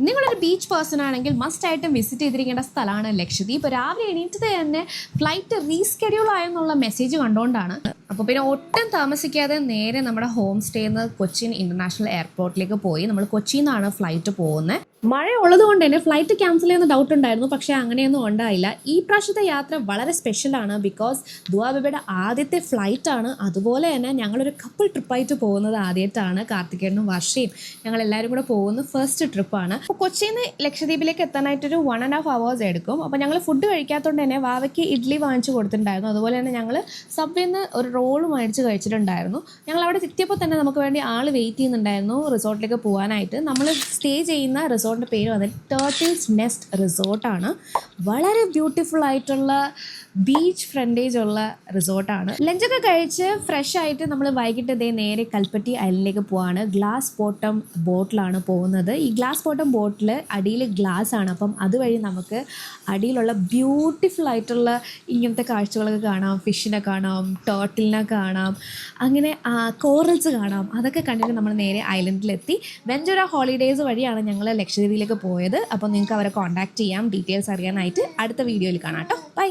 നിങ്ങളൊരു beach person ആണെങ്കിൽ must ആയിട്ടും വിസിറ്റ് ചെയ്തിരിക്കേണ്ട സ്ഥലമാണ് ലക്ഷദ്വീപ്. രാവിലെ എണീറ്റത് തന്നെ ഫ്ലൈറ്റ് റീസ്കെഡ്യൂൾ ആയെന്നുള്ള മെസ്സേജ് കണ്ടുകൊണ്ടാണ്. അപ്പോൾ പിന്നെ ഒട്ടും താമസിക്കാതെ നേരെ നമ്മുടെ ഹോം സ്റ്റേയിൽ നിന്ന് കൊച്ചിൻ ഇൻ്റർനാഷണൽ എയർപോർട്ടിലേക്ക് പോയി. നമ്മൾ കൊച്ചിയിൽ നിന്നാണ് ഫ്ലൈറ്റ് പോകുന്നത്. മഴ ഉള്ളത് കൊണ്ട് തന്നെ ഫ്ലൈറ്റ് ക്യാൻസൽ ചെയ്യുന്ന ഡൗട്ട് ഉണ്ടായിരുന്നു, പക്ഷേ അങ്ങനെയൊന്നും ഉണ്ടായില്ല. ഈ പ്രാവശ്യത്തെ യാത്ര വളരെ സ്പെഷ്യലാണ്. ബിക്കോസ് ദുആ ബേബിയുടെ ആദ്യത്തെ ഫ്ലൈറ്റാണ്. അതുപോലെ തന്നെ ഞങ്ങളൊരു കപ്പിൾ ട്രിപ്പായിട്ട് പോകുന്നത് ആദ്യമായിട്ടാണ്. കാർത്തികേയനും വർഷയും ഞങ്ങളെല്ലാവരും കൂടെ പോകുന്ന ഫസ്റ്റ് ട്രിപ്പാണ്. അപ്പോൾ കൊച്ചിയിൽ നിന്ന് ലക്ഷദ്വീപിലേക്ക് എത്താനായിട്ടൊരു 1.5 hours എടുക്കും. അപ്പോൾ ഞങ്ങൾ ഫുഡ് കഴിക്കാത്തതുകൊണ്ട് തന്നെ വാവയ്ക്ക് ഇഡ്ഡലി വാങ്ങിച്ച് കൊടുത്തിട്ടുണ്ടായിരുന്നു. അതുപോലെ തന്നെ ഞങ്ങൾ സബ്വേയിൽ നിന്ന് ഒരു റോള് മേടിച്ച് കഴിച്ചിട്ടുണ്ടായിരുന്നു. ഞങ്ങൾ അവിടെ എത്തിയപ്പോൾ തന്നെ നമുക്ക് വേണ്ടി ആൾ വെയിറ്റ് ചെയ്യുന്നുണ്ടായിരുന്നു റിസോർട്ടിലേക്ക് പോകാനായിട്ട്. നമ്മൾ സ്റ്റേ ചെയ്യുന്ന റിസോർട്ടിൻ്റെ പേര് വന്നിട്ട് ടേർട്ടിൽസ് നെസ്റ്റ് റിസോർട്ടാണ്. വളരെ ബ്യൂട്ടിഫുൾ ആയിട്ടുള്ള ബീച്ച് ഫ്രണ്ടേജ് ഉള്ള റിസോർട്ടാണ്. ലഞ്ചൊക്കെ കഴിച്ച് ഫ്രഷ് ആയിട്ട് നമ്മൾ വൈകിട്ട് നേരെ കൽപ്പറ്റി ഐലൻഡിലേക്ക് പോവാണ്. ഗ്ലാസ് ബോട്ടം ബോട്ടിലാണ് പോകുന്നത്. ഈ ഗ്ലാസ് ബോട്ടം ബോട്ടിൽ അടിയിൽ ഗ്ലാസ് ആണ്. അപ്പം അതുവഴി നമുക്ക് അടിയിലുള്ള ബ്യൂട്ടിഫുൾ ആയിട്ടുള്ള ഇങ്ങനത്തെ കാഴ്ചകളൊക്കെ കാണാം. ഫിഷിനെ കാണാം, ടേർട്ടിലിനെ കാണാം, അങ്ങനെ കോറൽസ് കാണാം. അതൊക്കെ കണ്ടിട്ട് നമ്മൾ നേരെ ഐലൻഡിലെത്തി. വെഞ്ചുറ ഹോളിഡേയ്സ് വഴിയാണ് ഞങ്ങൾ ലക്ഷദ്വീപിലേക്ക് പോയത്. അപ്പോൾ നിങ്ങൾക്ക് അവരെ കോൺടാക്റ്റ് ചെയ്യാം ഡീറ്റെയിൽസ് അറിയാനായിട്ട്. അടുത്ത വീഡിയോയിൽ കാണാം കേട്ടോ. ബൈ.